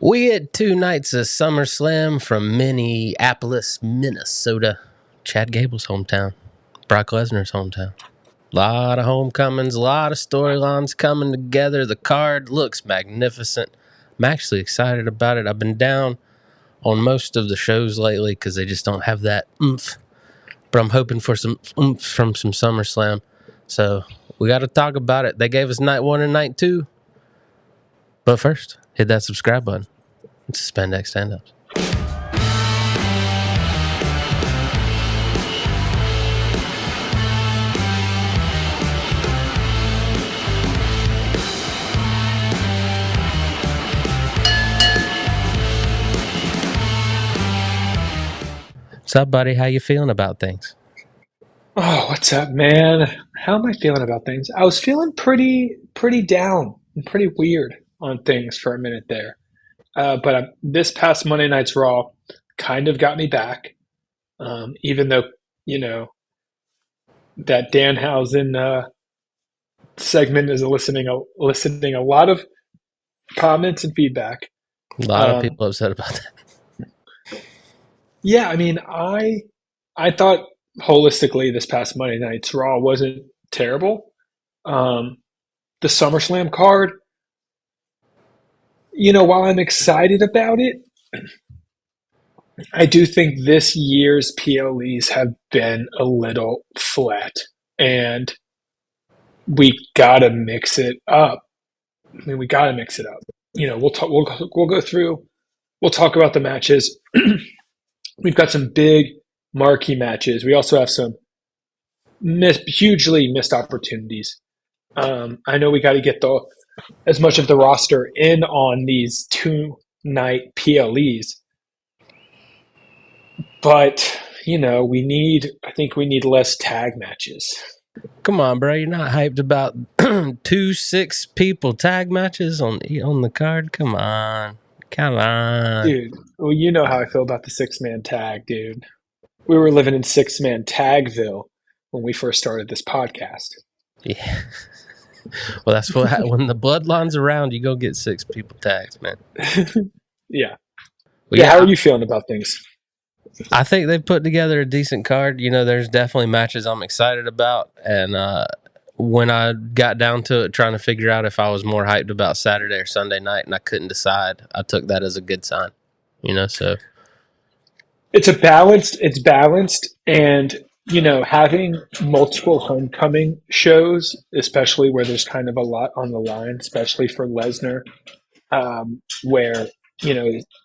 We had 2 nights of SummerSlam from Minneapolis, Minnesota. Chad Gable's hometown. Brock Lesnar's hometown. A lot of homecomings, a lot of storylines coming together. The card looks magnificent. I'm actually excited about it. I've been down on most of the shows lately because they just don't have that oomph. But I'm hoping for some oomph from some SummerSlam. So we got to talk about it. They gave us night 1 and night 2. But first, hit that subscribe button. It's Spandex Standups. What's up, buddy? How you feeling about things? Oh, what's up, man? How am I feeling about things? I was feeling pretty down and pretty weird on things for a minute there. But this past Monday night's Raw kind of got me back. Even though, you know, that Danhausen segment is eliciting a lot of comments and feedback. A lot of Um, people upset about that. yeah, I mean, I thought holistically this past Monday night's Raw wasn't terrible. Um, the SummerSlam card, while I'm excited about it, I do think this year's PLEs have been a little flat, and we gotta mix it up. I mean, we gotta mix it up. We'll talk. We'll go through. We'll talk about the matches. We've got some big marquee matches. We also have some hugely missed opportunities. I know we got to get as much of the roster in on these 2-night PLEs. But, I think we need less tag matches. Come on, bro. You're not hyped about 2 6-people tag matches on the card? Come on. Dude, well, you know how I feel about the 6-man tag, dude. We were living in 6-man tagville when we first started this podcast. Yeah. Well, that's what when the bloodline's around, you go get 6 people tags, man. Yeah. Well, yeah. How are you feeling about things? I think they've put together a decent card. There's definitely matches I'm excited about. And when I got down to it, trying to figure out if I was more hyped about Saturday or Sunday night, and I couldn't decide, I took that as a good sign. So it's balanced, and having multiple homecoming shows, especially where there's kind of a lot on the line, especially for Lesnar, where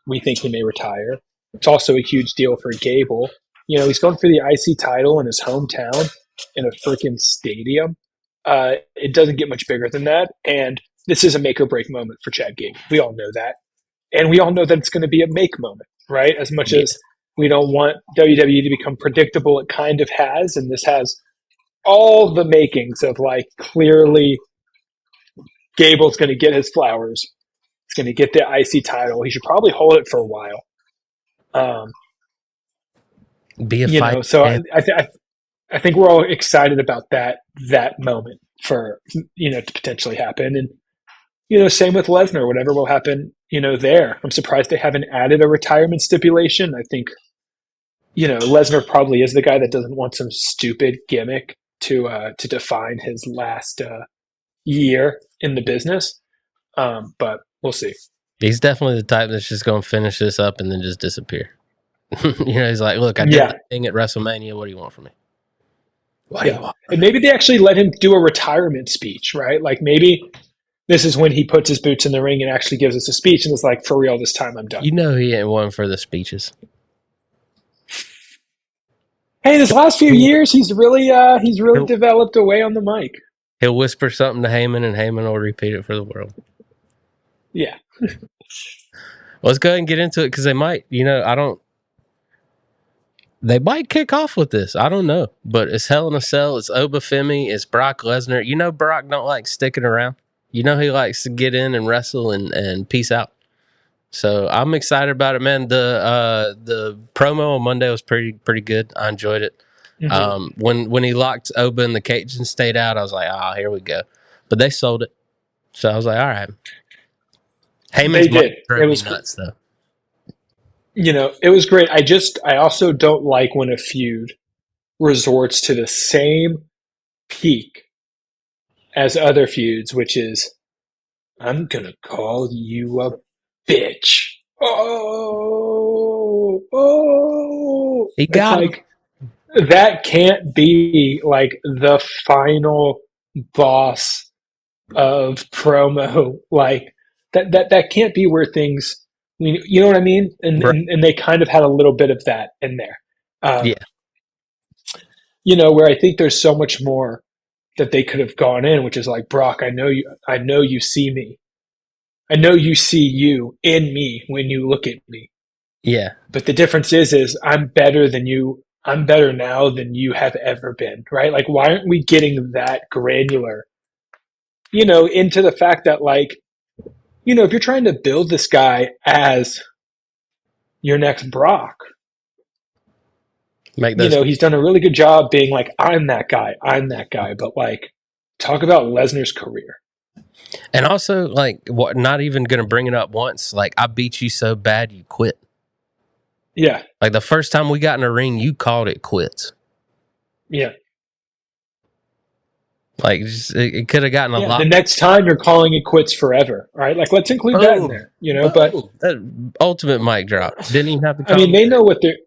we think he may retire. It's also a huge deal for Gable. He's going for the IC title in his hometown in a freaking stadium. It doesn't get much bigger than that, and this is a make or break moment for Chad Gable. We all know that, and we all know that it's going to be a make moment, right? As much as we don't want WWE to become predictable, it kind of has, and this has all the makings of clearly Gable's going to get his flowers. He's going to get the IC title. He should probably hold it for a while. Be a fight. So I think we're all excited about that moment for to potentially happen, and same with Lesnar. Whatever will happen, there. I'm surprised they haven't added a retirement stipulation. I think Lesnar probably is the guy that doesn't want some stupid gimmick to define his last year in the business. But we'll see. He's definitely the type that's just going to finish this up and then just disappear. He's like, look, I did the thing at WrestleMania. What do you want from me? What do you want? And maybe they actually let him do a retirement speech, right? Like maybe this is when he puts his boots in the ring and actually gives us a speech and is like, for real, this time I'm done. He ain't one for the speeches. Hey, this last few years, he's really developed a way on the mic. He'll whisper something to Heyman, and Heyman will repeat it for the world. Yeah. Let's go ahead and get into it because they might, they might kick off with this. I don't know. But it's Hell in a Cell. It's Obafemi. It's Brock Lesnar. Brock don't like sticking around. He likes to get in and wrestle and peace out. So I'm excited about it, man. The promo on Monday was pretty good. I enjoyed it. Mm-hmm. When he locked Oba in the cage and stayed out, I was like, here we go. But they sold it. So I was like, all right. Heyman's They mic did. It drove me was, nuts, though. it was great. I also don't like when a feud resorts to the same peak as other feuds, which is, I'm gonna call you a bitch. Oh. He It's got him. like, that can't be like the final boss of promo. Like, that can't be where things, you know what I mean? Right. And they kind of had a little bit of that in there. Um, Yeah. where I think there's so much more that they could have gone in, which is like, Brock, I know you see me. I know you see you in me when you look at me. Yeah. But the difference is I'm better than you. I'm better now than you have ever been, right? Like, why aren't we getting that granular, into the fact that, like, if you're trying to build this guy as your next Brock, Make those. he's done a really good job being like, I'm that guy. I'm that guy. But, like, talk about Lesnar's career. And also, like, what? Not even going to bring it up once. Like, I beat you so bad you quit. Yeah. Like, the first time we got in a ring, you called it quits. Yeah. Like, it could have gotten a lot. The next time you're calling it quits forever. All right. Like, let's include that in there, but That ultimate mic drop. Didn't even have to I call mean, me. they know what they're,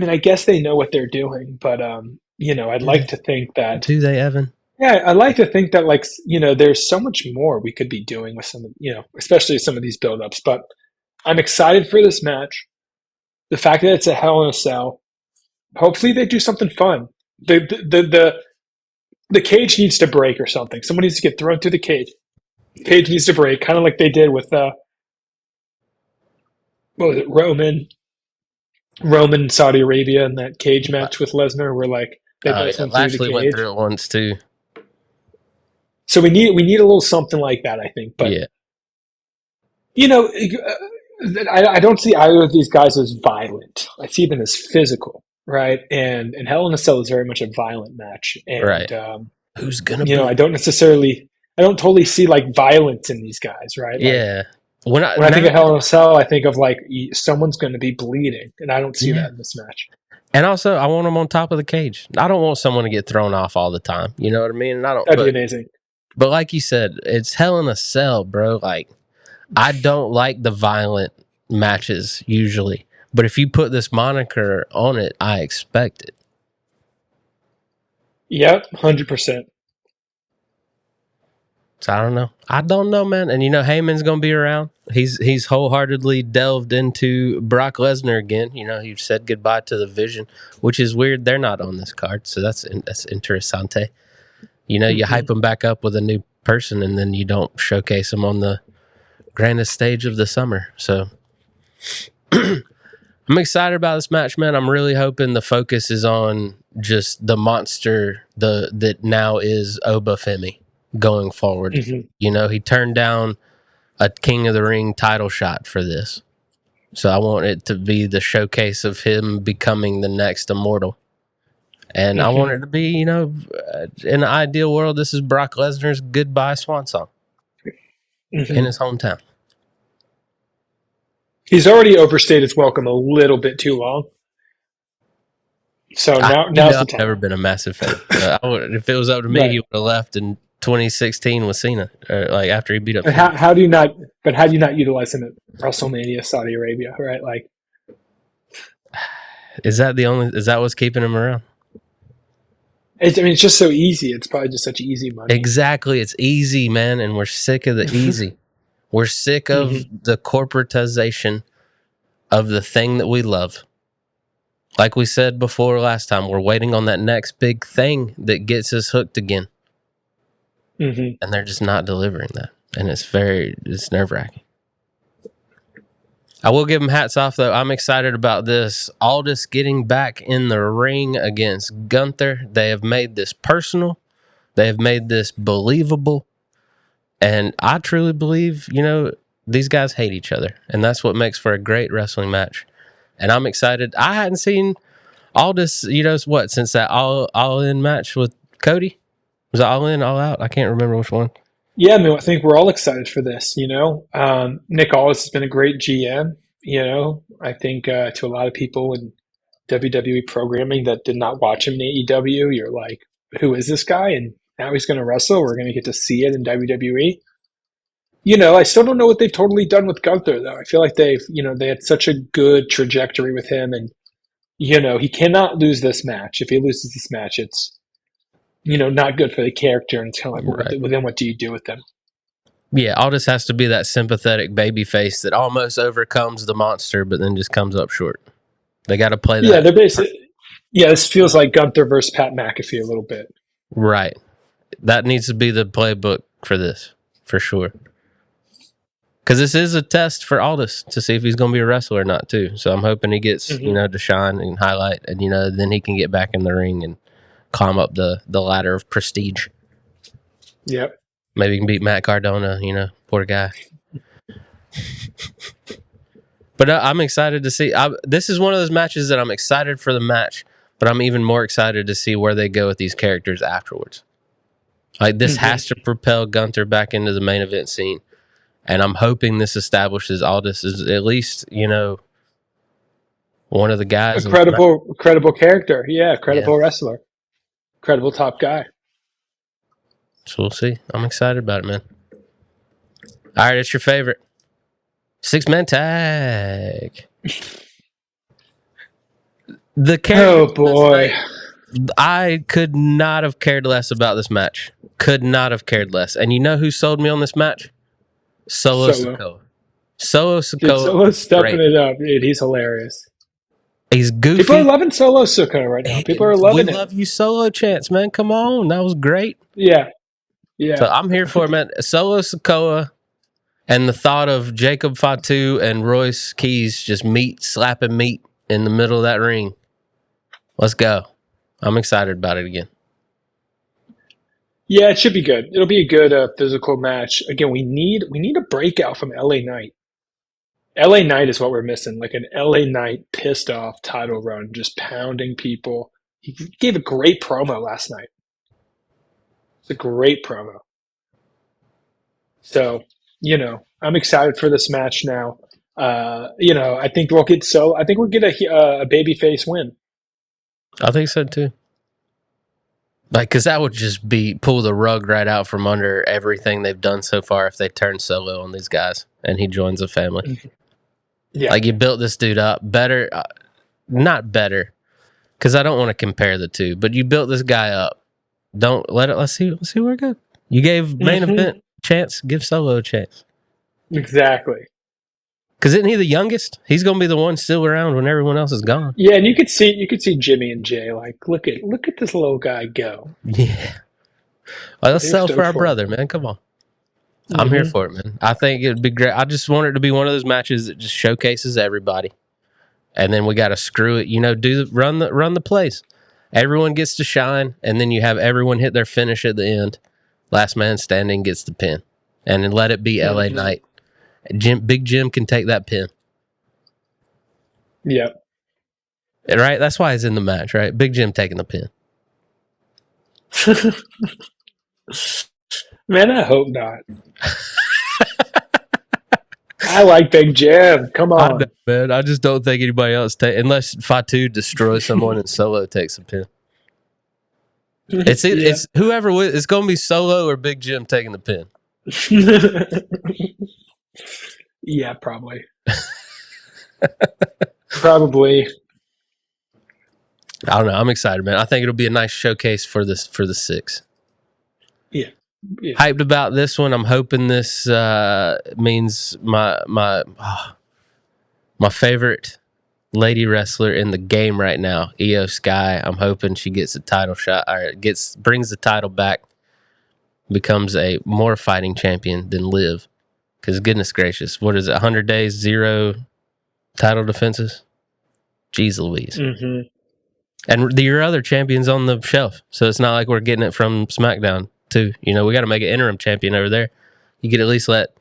I guess they know what they're doing, but, I'd like to think that, Do they, Evan? yeah, I'd like to think that, like, there's so much more we could be doing with some of, especially some of these buildups, but I'm excited for this match. The fact that it's a Hell in a Cell, hopefully they do something fun. The cage needs to break or something. Someone needs to get thrown through the cage. Cage needs to break, kind of like they did with, what was it, Roman Saudi Arabia in that cage match with Lesnar, where, like, they both went through the Lashley cage. went through it once too. So we need a little something like that, I think. But Yeah, I don't see either of these guys as violent. I see them as physical, right? And Hell in a Cell is very much a violent match, and right. Who's gonna be? I don't totally see, like, violence in these guys, right? Like, Yeah. When I think of Hell in a Cell, I think of, like, someone's going to be bleeding, and I don't see Yeah. that in this match. And also, I want them on top of the cage. I don't want someone to get thrown off all the time. You know what I mean? And That'd be amazing. But like you said, it's Hell in a Cell, bro. Like, I don't like the violent matches usually, but if you put this moniker on it, I expect it. Yep, 100%. So I don't know, man. And Heyman's gonna be around. He's wholeheartedly delved into Brock Lesnar again. He said goodbye to the Vision, which is weird. They're not on this card, so that's interessante. You hype them back up with a new person, and then you don't showcase them on the grandest stage of the summer. So I'm excited about this match, man. I'm really hoping the focus is on just the monster that now is Oba Femi going forward. Mm-hmm. He turned down a King of the Ring title shot for this. So I want it to be the showcase of him becoming the next immortal. And I want it to be, in an ideal world, this is Brock Lesnar's goodbye swan song in his hometown. He's already overstayed his welcome a little bit too long. So now's the time. I've never been a massive fan. If it was up to me, he would have left in 2016 with Cena, like after he beat up. How do you not? But how do you not utilize him at WrestleMania, Saudi Arabia? Right? Like, is that what's keeping him around? It's just so easy. It's probably just such easy money. Exactly, it's easy, man, and we're sick of the easy. We're sick of the corporatization of the thing that we love. Like we said before last time, we're waiting on that next big thing that gets us hooked again. And they're just not delivering that. And it's nerve-wracking. I will give them hats off, though. I'm excited about this. Aldis getting back in the ring against Gunther. They have made this personal. They have made this believable. And I truly believe, these guys hate each other. And that's what makes for a great wrestling match. And I'm excited. I hadn't seen Aldis, since that all in match with Cody? Was it all in, all out? I can't remember which one. Yeah, I mean, I think we're all excited for this. Nick Aldis has been a great GM. I think to a lot of people in WWE programming that did not watch him in AEW, you're like, who is this guy? And now he's going to wrestle. We're going to get to see it in WWE. I still don't know what they've totally done with Gunther, though. I feel like they had such a good trajectory with him, and he cannot lose this match. If he loses this match, it's not good for the character, and it's kind of like, Right. well, then what do you do with them? Yeah, Aldis has to be that sympathetic baby face that almost overcomes the monster, but then just comes up short. They got to play that. Yeah, they're basically. Yeah, this feels like Gunther versus Pat McAfee a little bit. Right. That needs to be the playbook for this, for sure. Because this is a test for Aldis to see if he's going to be a wrestler or not, too. So I'm hoping he gets, to shine and highlight, and, then he can get back in the ring and climb up the ladder of prestige. Yep. Maybe he can beat Matt Cardona, poor guy. But I'm excited to see. This is one of those matches that I'm excited for the match, but I'm even more excited to see where they go with these characters afterwards. Like, this has to propel Gunther back into the main event scene. And I'm hoping this establishes Aldis as at least, one of the guys. A credible character. Yeah, credible wrestler. Credible top guy. So we'll see. I'm excited about it, man. All right, it's your favorite. 6-man tag. The character. Oh, boy. I could not have cared less about this match. Could not have cared less. And you know who sold me on this match? Solo Sikoa. Solo Sikoa. Dude, Solo's stepping it up. Dude, he's hilarious. He's goofy. People are loving Solo Sikoa right now. People are loving it. We love you, Solo Chance, man. Come on. That was great. Yeah. So I'm here for it, man. Solo Sikoa and the thought of Jacob Fatu and Royce Keys just slapping meat in the middle of that ring. Let's go. I'm excited about it again. Yeah, it should be good. It'll be a good physical match. Again, we need a breakout from LA Knight. LA Knight is what we're missing. Like an LA Knight pissed off title run, just pounding people. He gave a great promo last night. It's a great promo. So, I'm excited for this match now. I think we'll get a babyface win. I think so too. Like, because that would just pull the rug right out from under everything they've done so far if they turn Solo on these guys and he joins the family. Yeah. Like, you built this dude up better, not better, because I don't want to compare the two, but you built this guy up. Don't let it. Let's see where it goes. You gave main event a chance. Give Solo a chance. Exactly. Because isn't he the youngest? He's going to be the one still around when everyone else is gone. Yeah, and you could see Jimmy and Jay like, look at this little guy go. Yeah. Well, let's sell for our brother, man. Come on. I'm here for it, man. I think it'd be great. I just want it to be one of those matches that just showcases everybody, and then we got to screw it. Run the plays. Everyone gets to shine, and then you have everyone hit their finish at the end. Last man standing gets the pin, and then let it be LA Knight. Big Jim can take that pin. Yep. Right? That's why he's in the match, right? Big Jim taking the pin. Man, I hope not. I like Big Jim. Come on. Man, I just don't think anybody else unless Fatu destroys someone and Solo takes a pin. It's whoever it's going to be Solo or Big Jim taking the pin. Yeah, probably. Probably. I don't know. I'm excited, man. I think it'll be a nice showcase for the 6. Yeah. Hyped about this one. I'm hoping this means my favorite lady wrestler in the game right now, Io Sky. I'm hoping she gets a title shot or brings the title back, becomes a more fighting champion than Liv. Because goodness gracious, what is it? 100 days, 0 title defenses. Jeez Louise. Mm-hmm. And your other champion's on the shelf, so it's not like we're getting it from SmackDown too. We got to make an interim champion over there. You could at least let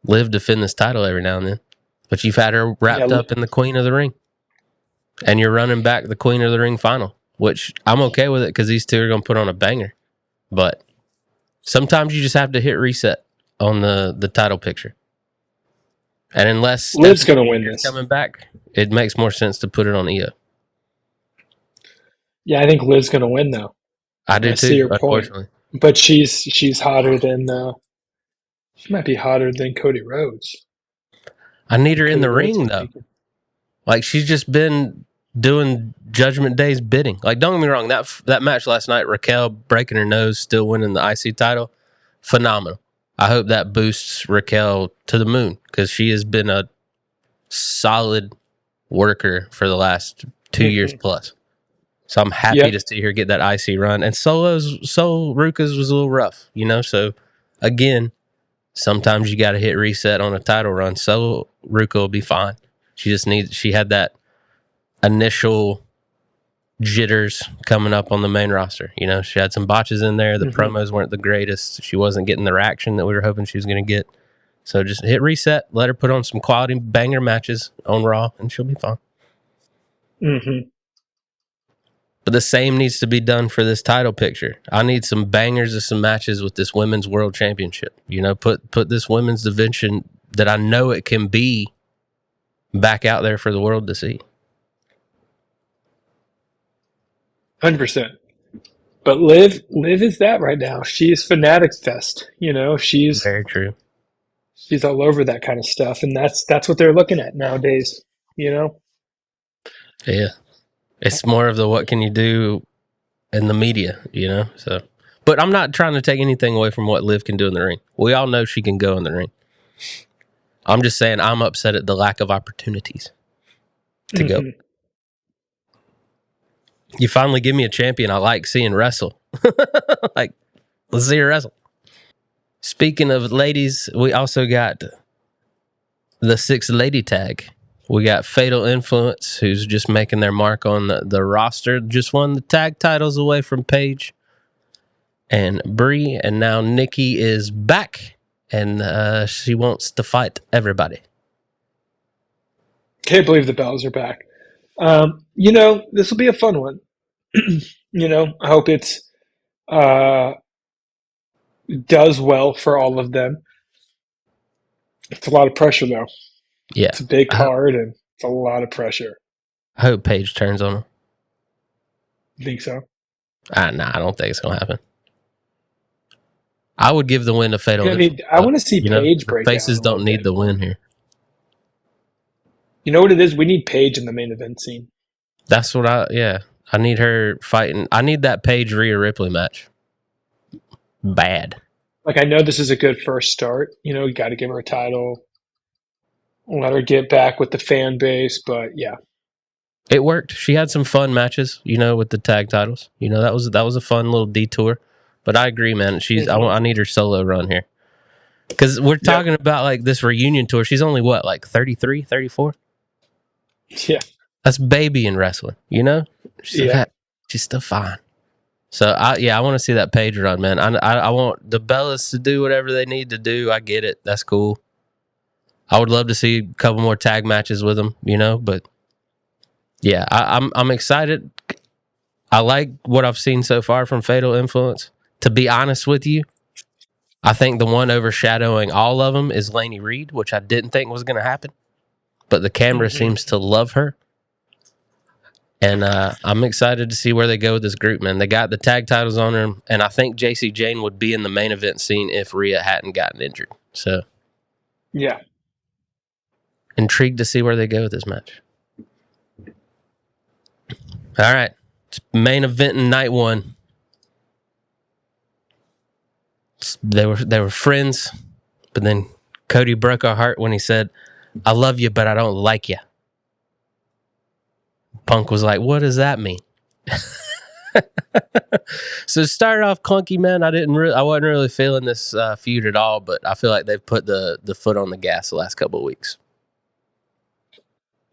Liv defend this title every now and then. But you've had her wrapped up in the Queen of the Ring. And you're running back the Queen of the Ring final, which I'm okay with it because these two are going to put on a banger. But Sometimes you just have to hit reset on the title picture. And unless Liv's Stephanie going to win Baker's this. coming back, it makes more sense to put it on Io. Yeah, I think Liv's going to win though. I do I see too, your point, unfortunately. but she's hotter than she might be hotter than Cody Rhodes. I need her in Cody the Rhodes ring is though. peaking. Like she's just been doing Judgment Day's bidding. Like don't get me wrong, that match last night, Raquel breaking her nose, still winning the IC title, phenomenal. I hope that boosts Raquel to the moon because she has been a solid worker for the last 2 years plus. So I'm happy Yep. to see her get that IC run. And Ruka's was a little rough, you know. So again, sometimes you got to hit reset on a title run. So Ruka will be fine. She had that initial jitters coming up on the main roster. You know, she had some botches in there. The promos weren't the greatest. She wasn't getting the reaction that we were hoping she was going to get. So just hit reset, let her put on some quality banger matches on Raw, and she'll be fine. Mm-hmm. But the same needs to be done for this title picture. I need some bangers of some matches with this women's world championship. You know, put this women's division that I know it can be back out there for the world to see. 100%. But Liv is that right now. She's Fanatics Fest. You know, Very true. she's all over that kind of stuff, and that's what they're looking at nowadays. You know. Yeah. It's more of the what can you do in the media, you know? So, but I'm not trying to take anything away from what Liv can do in the ring. We all know she can go in the ring. I'm just saying I'm upset at the lack of opportunities to go. Mm-hmm. You finally give me a champion I like seeing wrestle. Like, let's see her wrestle. Speaking of ladies, we also got the 6 lady tag. We got Fatal Influence, who's just making their mark on the roster. Just won the tag titles away from Paige and Brie, and now Nikki is back, and she wants to fight everybody. Can't believe the Bells are back. You know, this will be a fun one. You know, I hope it's uh, does well for all of them. It's a lot of pressure, though. Yeah, It's a big I card, and it's a lot of pressure. hope Paige turns on her. You think so? Nah, I don't think it's gonna happen. I would give the win to Fatal I mean, Influence, I though. want to see You know, Paige the break out faces a little don't need bit the more. win here. You know what it is? We need Paige in the main event scene. That's what I need her fighting. I need that Paige Rhea Ripley match. Bad. Like, I know this is a good first start. You know, you got to give her a title, let her get back with the fan base. But yeah, It worked. She had some fun matches, you know, with the tag titles. You know, that was a fun little detour. But I agree, man. I need her solo run here. Because we're yep, talking about like this reunion tour. She's only what, like 33, 34? yeah, That's baby in wrestling, you know? yeah. She's still fine. So I want to see that Paige run, man. I want the Bellas to do whatever they need to do. I get it. That's cool. I would love to see a couple more tag matches with them, you know, but yeah, I'm excited. I like what I've seen so far from Fatal Influence. To be honest with you, I think the one overshadowing all of them is Lainey Reed, which I didn't think was going to happen. But the camera Mm-hmm. seems to love her. And I'm excited to see where they go with this group, man. They got the tag titles on her, and I think JC Jane would be in the main event scene if Rhea hadn't gotten injured. So, Yeah. intrigued to see where they go with this match. All right. It's main event in night one. They were friends, but then Cody broke our heart when he said, "I love you, but I don't like you." Punk was like, "What does that mean?" So it started off clunky, man. I wasn't really feeling this feud at all, but I feel like they've put the foot on the gas the last couple of weeks.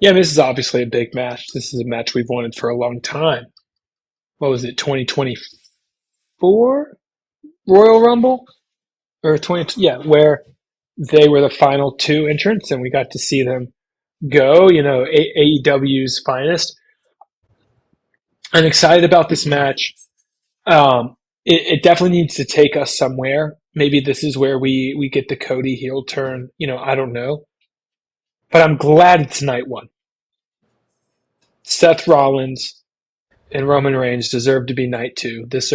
Yeah, I mean, this is obviously a big match. This is a match we've wanted for a long time. What was it, 2024 Royal Rumble? Or 20, yeah, where they were the final 2 entrants and we got to see them go, you know, AEW's finest. I'm excited about this match. it definitely needs to take us somewhere. Maybe this is where we get the Cody heel turn. I don't know, but I'm glad it's night one. Seth Rollins and Roman Reigns deserve to be night two. This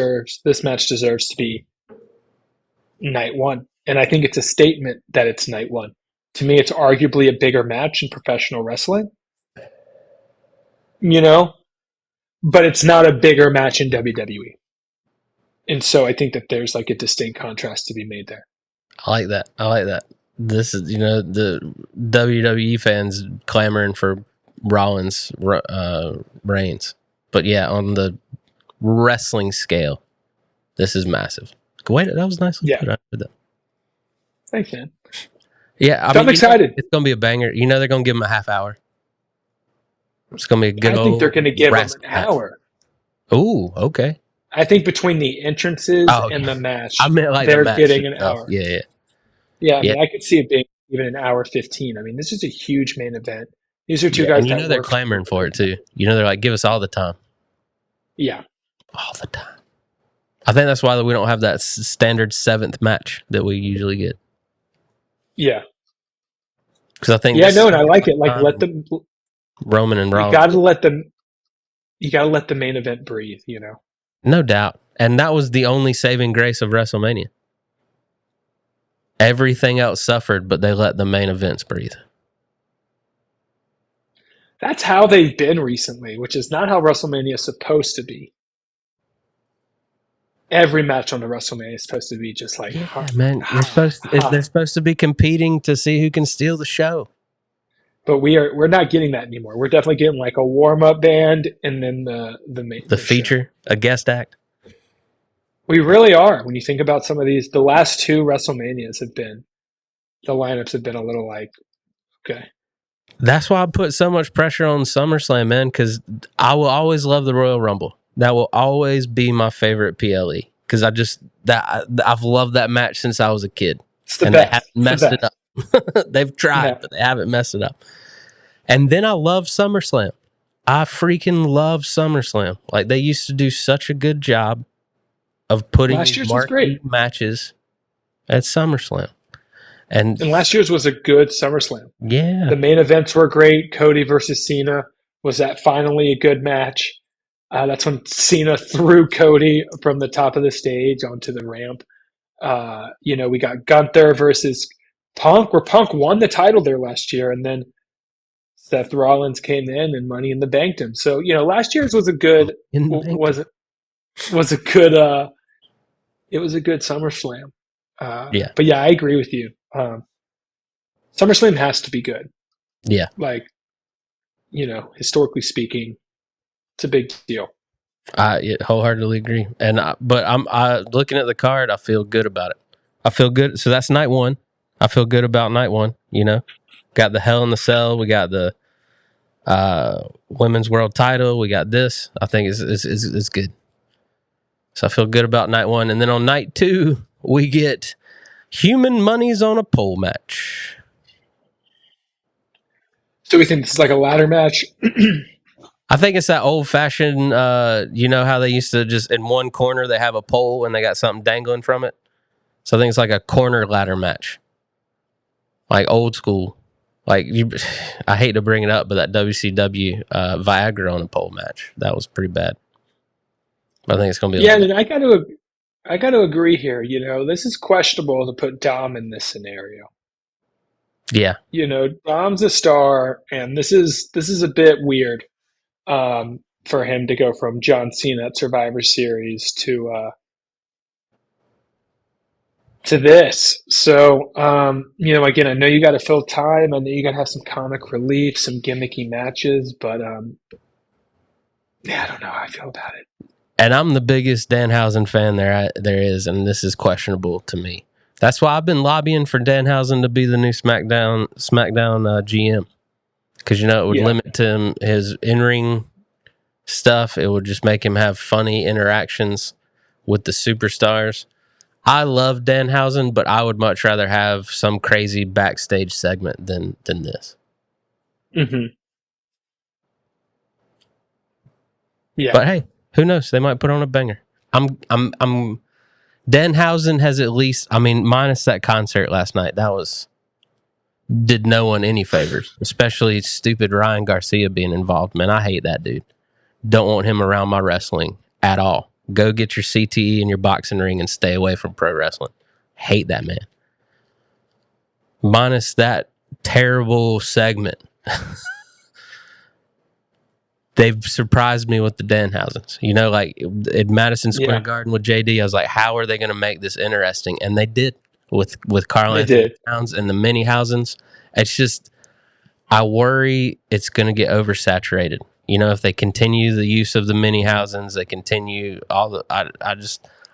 match deserves to be night one, and I think it's a statement that it's night one. To me, it's arguably a bigger match in professional wrestling. You know, but it's not a bigger match in WWE. And so I think that there's like a distinct contrast to be made there. I like that. I like that. This is, the WWE fans clamoring for Rollins Reigns. But yeah, on the wrestling scale, this is massive. Wait, that was nicely put. I heard that. Thanks, man. Yeah, I'm excited. It's going to be a banger. They're going to give him a half hour. It's going to be a good I think they're going to give him an hour. Ooh, okay. I think between the entrances and the match, I meant like they're the match getting an itself. hour. Yeah. I mean, I could see it being even an hour 15. I mean, this is a huge main event. These are two guys and they're clamoring for it too. They're like, give us all the time. Yeah. All the time. I think that's why we don't have that standard 7th match that we usually get. Yeah. Because I think and I like it. Like, let them Roman and Rollins. You gotta let the main event breathe, No doubt. And that was the only saving grace of WrestleMania. Everything else suffered, but they let the main events breathe. That's how they've been recently, which is not how WrestleMania is supposed to be. Every match on the WrestleMania is supposed to be just like, man, they're supposed to be competing to see who can steal the show. But we're not getting that anymore. We're definitely getting like a warm up band and then the feature, show. A guest act. We really are. When you think about some of these, the last 2 WrestleManias the lineups have been a little like, okay. That's why I put so much pressure on SummerSlam, man, because I will always love the Royal Rumble. That will always be my favorite PLE because I've loved that match since I was a kid. It's the and best. They haven't messed it up. They've tried, but they haven't messed it up. And then I love SummerSlam. I freaking love SummerSlam. Like, they used to do such a good job of putting marquee matches at SummerSlam. And last year's was a good SummerSlam. Yeah. The main events were great. Cody versus Cena was that finally a good match. That's when Cena threw Cody from the top of the stage onto the ramp. We got Gunther versus Punk, where Punk won the title there last year, and then Seth Rollins came in and Money in the Banked him. So last year's was a good was a good it was a good SummerSlam. But yeah, I agree with you. SummerSlam has to be good. Yeah, like historically speaking, it's a big deal. I wholeheartedly agree. But I'm looking at the card. I feel good about it. I feel good. So that's night one. I feel good about night one. Got the Hell in the Cell. We got the women's world title. We got this. I think it's good. So I feel good about night one. And then on night 2, we get Human Monies on a pole match. So we think this is like a ladder match? I think it's that old-fashioned, you know how they used to just, in one corner, they have a pole and they got something dangling from it? So I think it's like a corner ladder match. Like old school. I hate to bring it up, but that WCW Viagra on a pole match, that was pretty bad. But I think it's going to be... Yeah, and I got to agree here. This is questionable to put Dom in this scenario. Yeah. Dom's a star, and this is a bit weird for him to go from John Cena at Survivor Series to this. So, again, I know you got to fill time. I know you got to have some comic relief, some gimmicky matches, but I don't know how I feel about it. And I'm the biggest Danhausen fan there is, and this is questionable to me. That's why I've been lobbying for Danhausen to be the new SmackDown GM. Because, it would limit him his in-ring stuff. It would just make him have funny interactions with the superstars. I love Danhausen, but I would much rather have some crazy backstage segment than this. Mm-hmm. Yeah. But hey, who knows? They might put on a banger. I'm Danhausen has at least, I mean, minus that concert last night, did no one any favors, especially stupid Ryan Garcia being involved. Man, I hate that dude. Don't want him around my wrestling at all. Go get your CTE in your boxing ring and stay away from pro wrestling. Hate that man. Minus that terrible segment. They've surprised me with the Danhausens. You know, like at Madison Square Garden with JD, I was like, how are they going to make this interesting? And they did with Carl Anthony Towns and the mini Housens. It's just, I worry it's going to get oversaturated. You know, if they continue the use of the mini Housens, they continue all the.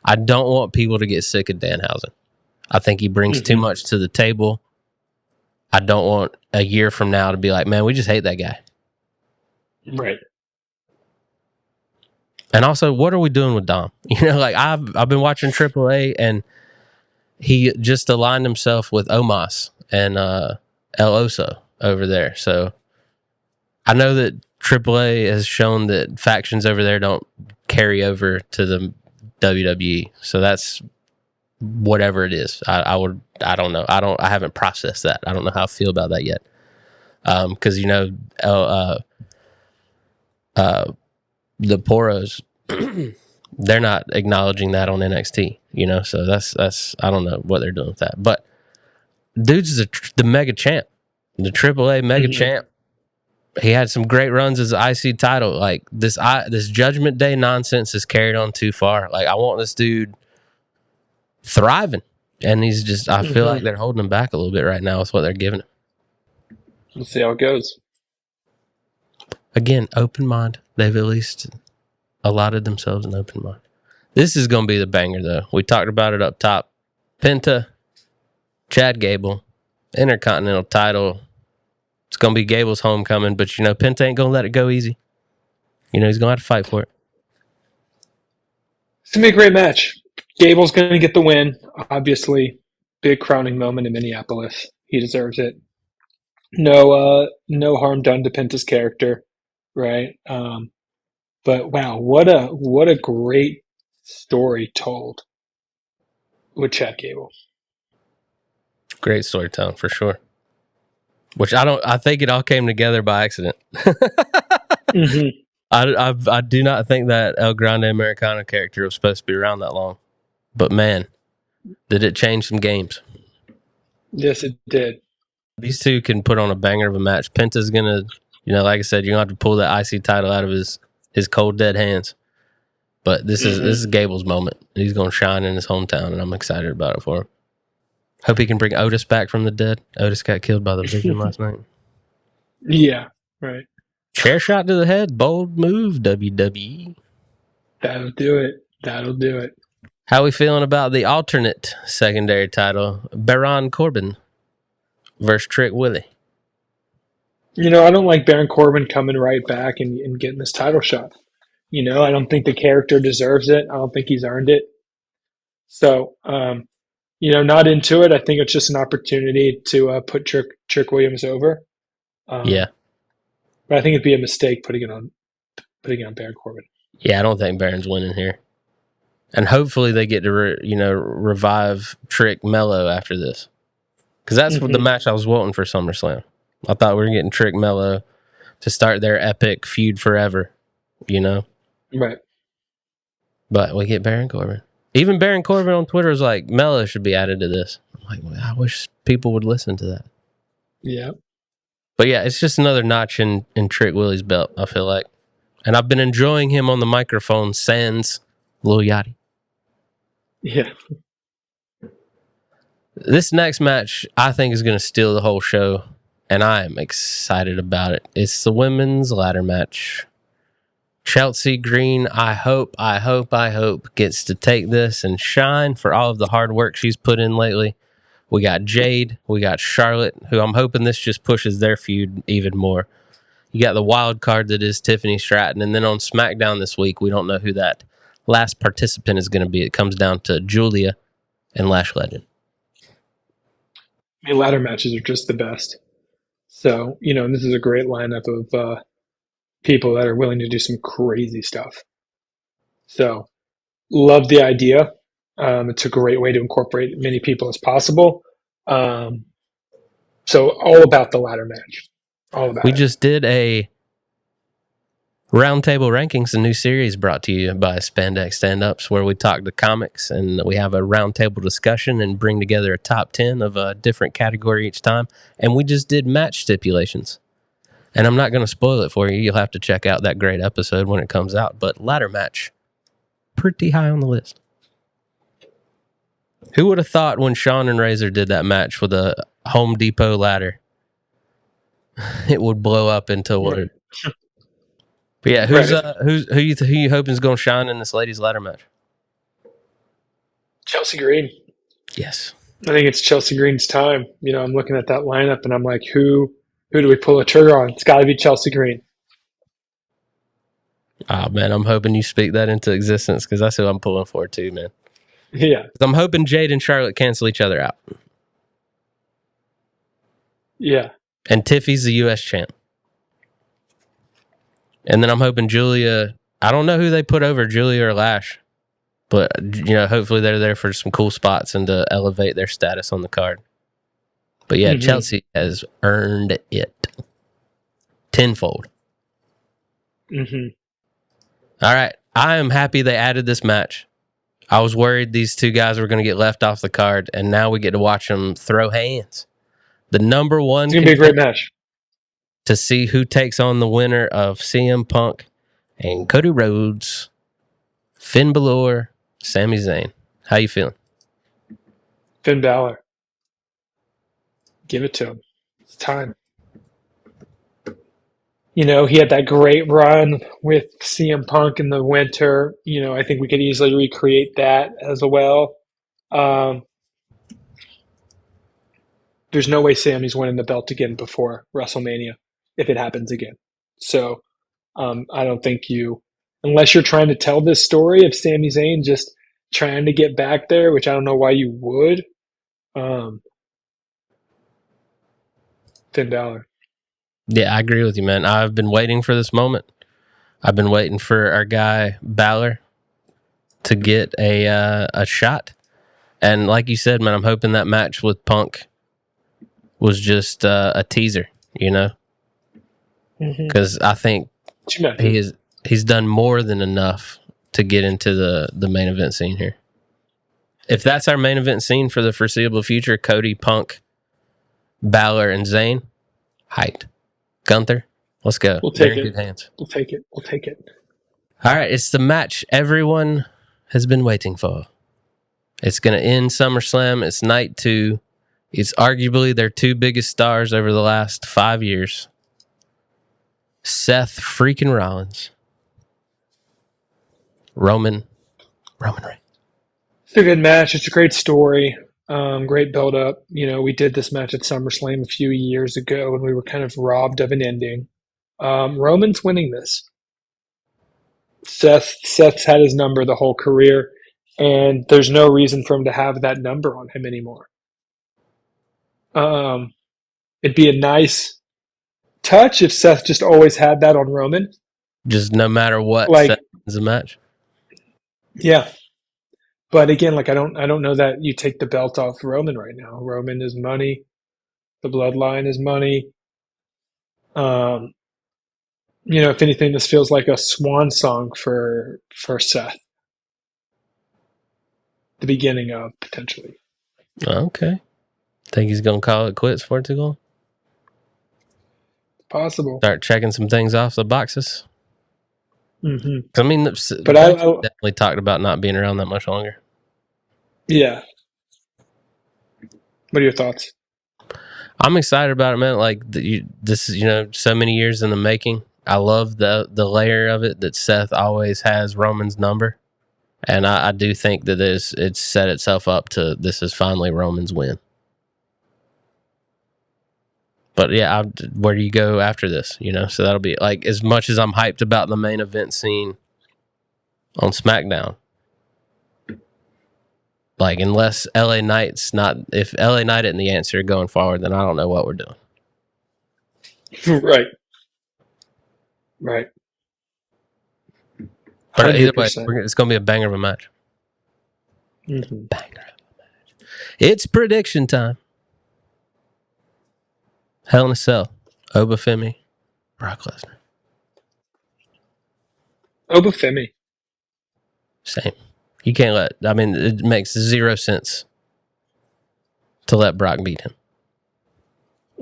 I don't want people to get sick of Danhausen. I think he brings too much to the table. I don't want a year from now to be like, man, we just hate that guy. Right. And also, what are we doing with Dom? You know, like I've been watching AAA, and he just aligned himself with Omos and El Oso over there. So I know that AAA has shown that factions over there don't carry over to the WWE. So that's whatever it is. I don't know. I haven't processed that. I don't know how I feel about that yet. Because you know, the Poros, they're not acknowledging that on NXT, you know, so that's I don't know what they're doing with that. But dude's the mega champ, the AAA mega champ. He had some great runs as the IC title. Like this Judgment Day nonsense is carried on too far. Like I want this dude thriving, and he's just, I feel like they're holding him back a little bit right now with what they're giving him. We'll see how it goes. Again, open mind. They've at least allotted themselves an open mind. This is going to be the banger, though. We talked about it up top. Penta, Chad Gable, Intercontinental title. It's going to be Gable's homecoming, but, you know, Penta ain't going to let it go easy. You know, he's going to have to fight for it. It's going to be a great match. Gable's going to get the win, obviously. Big crowning moment in Minneapolis. He deserves it. No harm done to Penta's character, right? But wow, what a great story told with Chad Gable. Great storytelling for sure. Which I think it all came together by accident. I do not think that El Grande Americano character was supposed to be around that long. But man, did it change some games. Yes, it did. These two can put on a banger of a match. Penta's going to, you know, like I said, you're going to have to pull that IC title out of his cold, dead hands. But this is Gable's moment. He's going to shine in his hometown, and I'm excited about it for him. Hope he can bring Otis back from the dead. Otis got killed by the Vision last night. Yeah, right. Chair shot to the head. Bold move, WWE. That'll do it. How are we feeling about the alternate secondary title? Baron Corbin versus Trick Willie. You know, I don't like Baron Corbin coming right back and getting this title shot. You know, I don't think the character deserves it. I don't think he's earned it. So, you know, not into it. I think it's just an opportunity to put Trick Williams over. Yeah. But I think it'd be a mistake putting it on Baron Corbin. Yeah, I don't think Baron's winning here. And hopefully they get to, revive Trick Mello after this. Because that's the match I was wanting for SummerSlam. I thought we were getting Trick Mello to start their epic feud forever, you know? Right. But we get Baron Corbin. Even Baron Corbin on Twitter is like, Mello should be added to this. I'm like, well, I wish people would listen to that. Yeah. But yeah, it's just another notch in Trick Willie's belt, I feel like. And I've been enjoying him on the microphone sans Lil Yachty. Yeah. This next match, I think, is going to steal the whole show, and I am excited about it. It's the women's ladder match. Chelsea Green, I hope, gets to take this and shine for all of the hard work she's put in lately. We got Jade, we got Charlotte, who I'm hoping this just pushes their feud even more. You got the wild card that is Tiffany Stratton, and then on SmackDown this week, we don't know who that last participant is going to be. It comes down to Julia and Lash Legend. I mean, ladder matches are just the best. So, you know, this is a great lineup of people that are willing to do some crazy stuff. So, Love the idea. It's a great way to incorporate as many people as possible. Um, so all about the ladder match. All We about it. just did a Roundtable Rankings, a new series brought to you by Spandex Standups, where we talk to comics and we have a roundtable discussion and bring together a top 10 of a different category each time. And we just did match stipulations. And I'm not going to spoil it for you. You'll have to check out that great episode when it comes out. But ladder match, pretty high on the list. Who would have thought when Sean and Razor did that match with a Home Depot ladder, it would blow up into what? Right. But yeah, Right. who you hoping is going to shine in this ladies ladder match? Chelsea Green. Yes. I think it's Chelsea Green's time. I'm looking at that lineup and I'm like, who do we pull a trigger on? It's got to be Chelsea Green. Oh man, I'm hoping you speak that into existence because that's who I'm pulling for too, man. Yeah. I'm hoping Jade and Charlotte cancel each other out. Yeah. And Tiffy's the U.S. champ. And then I'm hoping Julia, I don't know who they put over, Julia or Lash. But, hopefully they're there for some cool spots and to elevate their status on the card. But yeah, Chelsea has earned it tenfold. Mm-hmm. All right. I am happy they added this match. I was worried these two guys were going to get left off the card, and now we get to watch them throw hands. The number one It's going to be a great match. To see who takes on the winner of CM Punk and Cody Rhodes, Finn Balor, Sami Zayn. How you feeling? Finn Balor. Give it to him. It's time. He had that great run with CM Punk in the winter. I think we could easily recreate that as well. There's no way Sammy's winning the belt again before WrestleMania if it happens again. So I don't think unless you're trying to tell this story of Sami Zayn just trying to get back there, which I don't know why you would. Finn Balor. Yeah, I agree with you, man. I've been waiting for this moment. I've been waiting for our guy Balor to get a shot. And like you said, man, I'm hoping that match with Punk was just a teaser, because I think he's done more than enough to get into the main event scene here. If that's our main event scene for the foreseeable future, Cody, Punk, Balor, and Zayn, hyped. Gunther, let's go. We'll take Very good hands. We'll take it. We'll take it. All right, it's the match everyone has been waiting for. It's going to end SummerSlam. It's night 2. It's arguably their 2 biggest stars over the last 5 years. Seth freaking Rollins. Roman Reigns. It's a good match. It's a great story. Great build up. We did this match at SummerSlam a few years ago and we were kind of robbed of an ending. Roman's winning this. Seth's had his number the whole career, and there's no reason for him to have that number on him anymore. It'd be a nice touch if Seth just always had that on Roman. Just no matter what, Seth wins the match. Yeah. But again, I don't know that you take the belt off Roman right now. Roman is money. The bloodline is money. If anything, this feels like a swan song for Seth. The beginning of, potentially. Okay. Think he's going to call it quits for too long? Possible. Start checking some things off the boxes? Mm-hmm. I mean, but I definitely talked about not being around that much longer. Yeah. What are your thoughts? I'm excited about it, man. This is, so many years in the making. I love the layer of it that Seth always has Roman's number. And I do think that it's set itself up to this is finally Roman's win. But yeah, where do you go after this? So that'll be as much as I'm hyped about the main event scene on SmackDown. Unless LA Knight's not, if LA Knight isn't the answer going forward, then I don't know what we're doing. Right. Right. But either way, it's going to be a banger of a match. Mm-hmm. Banger. It's prediction time. Hell in a Cell. Obafemi. Brock Lesnar. Obafemi. Same. You can't let... I mean, it makes zero sense to let Brock beat him.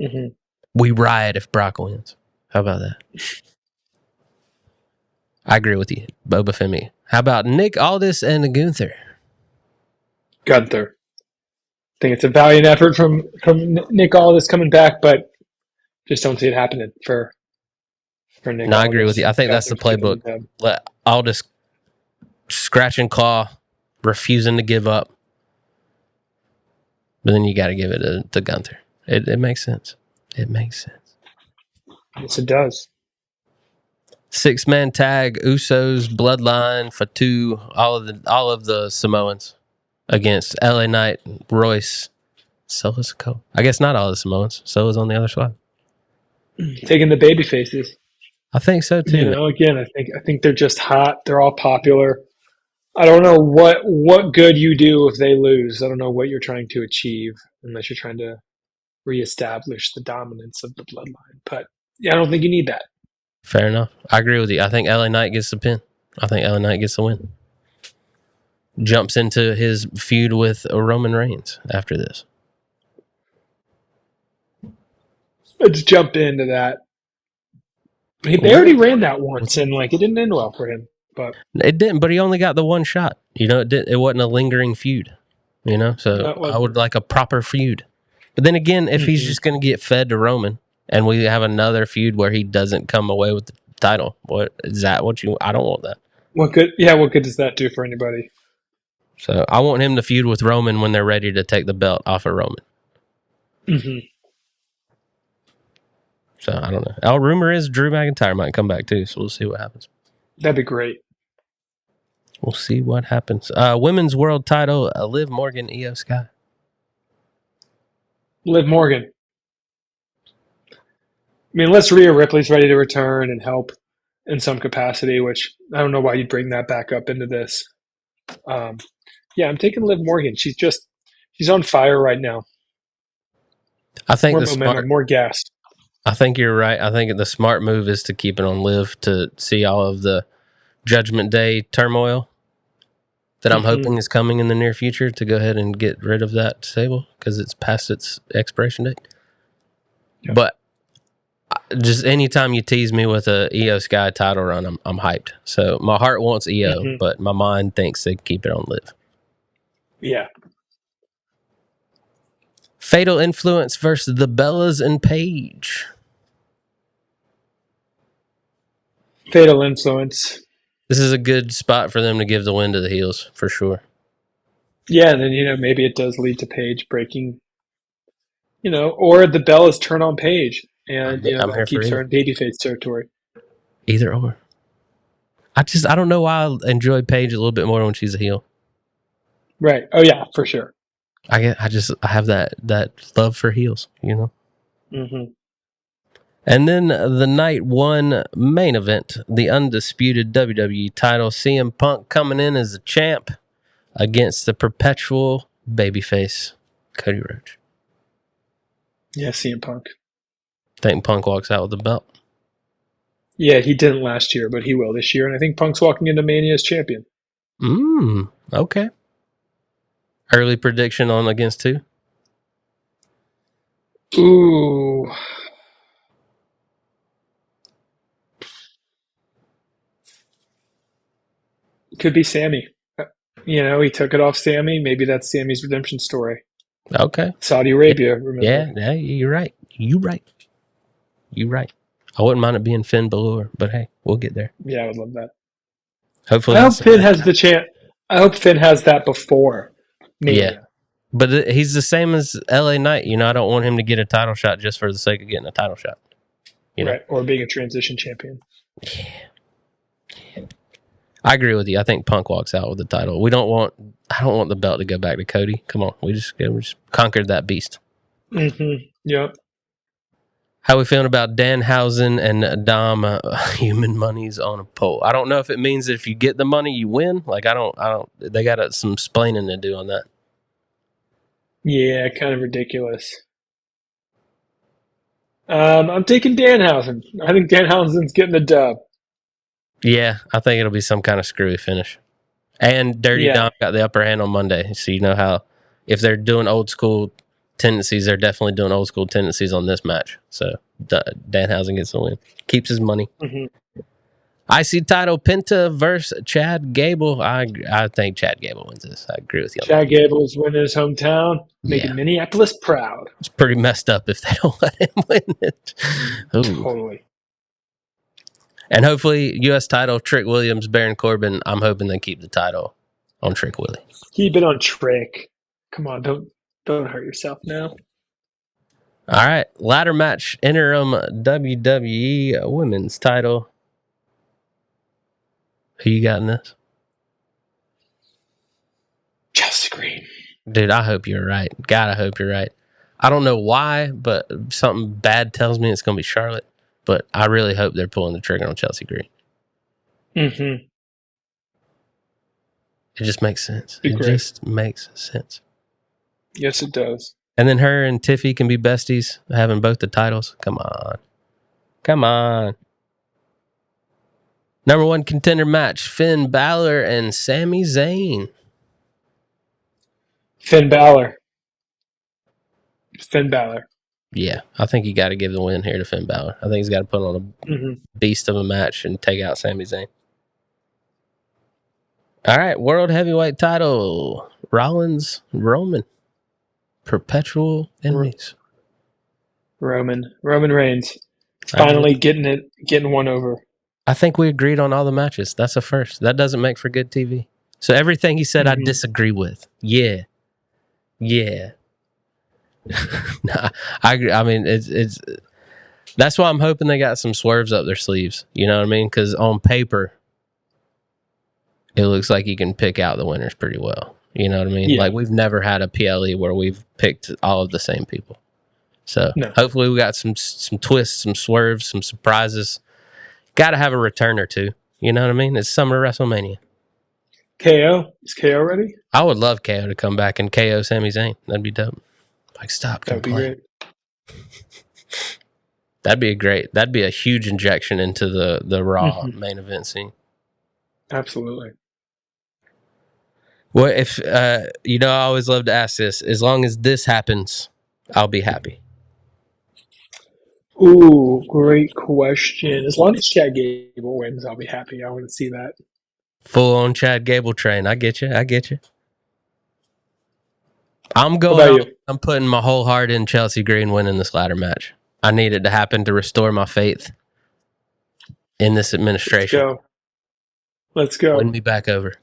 Mm-hmm. We riot if Brock wins. How about that? I agree with you. Obafemi. How about Nick Aldis and Gunther? Gunther. I think it's a valiant effort from Nick Aldis coming back, but just don't see it happening for Nick No, I agree with Aldis. you. I think that's the Gunther's kicking playbook. him. Let Aldis scratch and claw, refusing to give up. But then you got to give it to Gunther. It makes sense. It makes sense. Yes, it does. 6-man tag, Usos, Bloodline, Fatu, all of the Samoans against LA Knight, Royce, Solis Cole. I guess not all the Samoans. Solis on the other side. Taking the baby faces. I think so too. You know, again, I think they're just hot. They're all popular. I don't know what good you do if they lose. I don't know what you're trying to achieve unless you're trying to reestablish the dominance of the bloodline. But yeah, I don't think you need that. Fair enough. I agree with you. I think LA Knight gets the pin. I think LA Knight gets the win. Jumps into his feud with Roman Reigns after this. Let's jump into that. They already ran that once, and like it didn't end well for him. But it didn't. But he only got the one shot. You know, it wasn't a lingering feud. You know, so I would like a proper feud. But then again, if he's just going to get fed to Roman, and we have another feud where he doesn't come away with the title, what is that? What you? I don't want that. What good? Yeah, what good does that do for anybody? So I want him to feud with Roman when they're ready to take the belt off of Roman. Mm-hmm. So I don't know. Our rumor is Drew McIntyre might come back too. So we'll see what happens. That'd be great. We'll see what happens. Women's world title: Liv Morgan, Io Sky. Liv Morgan. I mean, unless Rhea Ripley's ready to return and help in some capacity, which I don't know why you'd bring that back up into this. Yeah, I'm taking Liv Morgan. She's on fire right now. I think more momentum, more gas. I think you're right. I think the smart move is to keep it on Liv to see all of the Judgment Day turmoil that I'm hoping is coming in the near future, to go ahead and get rid of that stable because it's past its expiration date. Yep. But just anytime you tease me with a Io Sky title run, I'm hyped. So my heart wants Io, but my mind thinks they keep it on Liv. Yeah. Fatal Influence versus the Bellas and Paige. Fatal Influence. This is a good spot for them to give the win to the heels, for sure. Yeah, and then, maybe it does lead to Paige breaking, or the Bellas turn on Paige, and, that keeps her in babyface territory. Either or. I don't know why I enjoy Paige a little bit more when she's a heel. Right. Oh, yeah, for sure. I have that love for heels, Mm-hmm. And then the night one main event, the undisputed WWE title, CM Punk coming in as the champ against the perpetual babyface, Cody Rhodes. Yeah, CM Punk. I think Punk walks out with the belt. Yeah, he didn't last year, but he will this year. And I think Punk's walking into Mania as champion. Okay. Early prediction on against who? Ooh. Could be Sammy. He took it off Sammy. Maybe that's Sammy's redemption story. Okay. Saudi Arabia, remember? Yeah, you're right. I wouldn't mind it being Finn Balor, but hey, we'll get there. Yeah, I would love that. Hopefully, I hope Finn has the chance. I hope Finn has that before Mania. Yeah, but he's the same as LA Knight. I don't want him to get a title shot just for the sake of getting a title shot. Right, or being a transition champion. Yeah. I agree with you. I think Punk walks out with the title. I don't want the belt to go back to Cody. Come on, we just conquered that beast. Mm-hmm. Yep. How we feeling about Danhausen and Dom human monies on a pole? I don't know if it means that if you get the money, you win. Like, I don't, they got some splaining to do on that. Yeah, kind of ridiculous. I'm taking Danhausen. I think Danhausen's getting the dub. Yeah, I think it'll be some kind of screwy finish. And Dirty Yeah. Dom got the upper hand on Monday. So you know how if they're doing old school tendencies, they're definitely doing old school tendencies on this match. So Danhausen gets the win. Keeps his money. Mm-hmm. IC title Penta versus Chad Gable. I think Chad Gable wins this. I agree with you on Chad Gable's winning his hometown, making Yeah. Minneapolis proud. It's pretty messed up if they don't let him win it. Ooh. Totally. And hopefully, U.S. title, Trick Williams, Baron Corbin. I'm hoping they keep the title on Trick Willie. Keep it on Trick. Come on, don't hurt yourself now. All right, ladder match, interim WWE Women's title. Who you got in this? Chelsea Green. Dude, I hope you're right. God, I hope you're right. I don't know why, but something bad tells me it's going to be Charlotte. But I really hope they're pulling the trigger on Chelsea Green. Mm-hmm. It just makes sense. Be It great. just makes sense. Yes, it does. And then her and Tiffy can be besties, having both the titles. Come on. Come on. Number one contender match, Finn Balor and Sami Zayn. Finn Balor. Finn Balor. Yeah, I think you got to give the win here to Finn Balor. I think he's got to put on a beast of a match and take out Sami Zayn. All right, World Heavyweight title, Rollins, Roman. Perpetual enemies. Roman Reigns. Finally getting one over. I think we agreed on all the matches. That's a first. That doesn't make for good TV. So everything he said, I disagree with. Yeah. Nah, I agree. I mean, it's that's why I'm hoping they got some swerves up their sleeves. You know what I mean? Because on paper, it looks like you can pick out the winners pretty well. You know what I mean? Yeah. Like, we've never had a PLE where we've picked all of the same people. So hopefully we got some twists, some swerves, some surprises. Got to have a return or two. You know what I mean? It's summer WrestleMania. KO? Is KO ready? I would love KO to come back and KO Sami Zayn. That'd be dope. Like, stop complaining. That'd be great. That'd be a huge injection into the Raw main event scene. Absolutely. Well, if I always love to ask this. As long as this happens, I'll be happy. Ooh, great question. As long as Chad Gable wins, I'll be happy. I want to see that. Full on Chad Gable train. I get you. I'm going. What about you? I'm putting my whole heart in Chelsea Green winning this ladder match. I need it to happen to restore my faith in this administration. Let's go. Win me back over.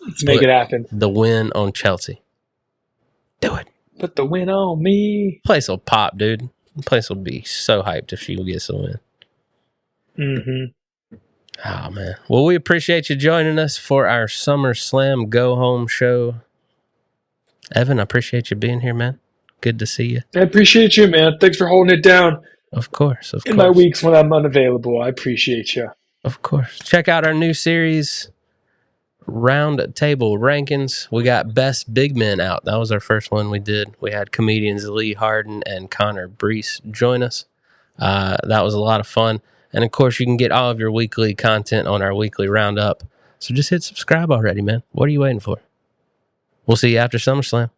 Let's make it happen. The win on Chelsea. Do it. Put the win on me. Place will pop, dude. The place will be so hyped if she gets the win. Mm-hmm. Oh, man. Well, we appreciate you joining us for our SummerSlam Go Home show. Evan, I appreciate you being here, man. Good to see you. I appreciate you, man. Thanks for holding it down. Of course. In my weeks when I'm unavailable, I appreciate you. Of course. Check out our new series, Round Table Rankings. We got Best Big Men out. That was our first one we did. We had comedians Lee Harden and Connor Brees join us. That was a lot of fun. And, of course, you can get all of your weekly content on our weekly roundup. So just hit subscribe already, man. What are you waiting for? We'll see you after SummerSlam.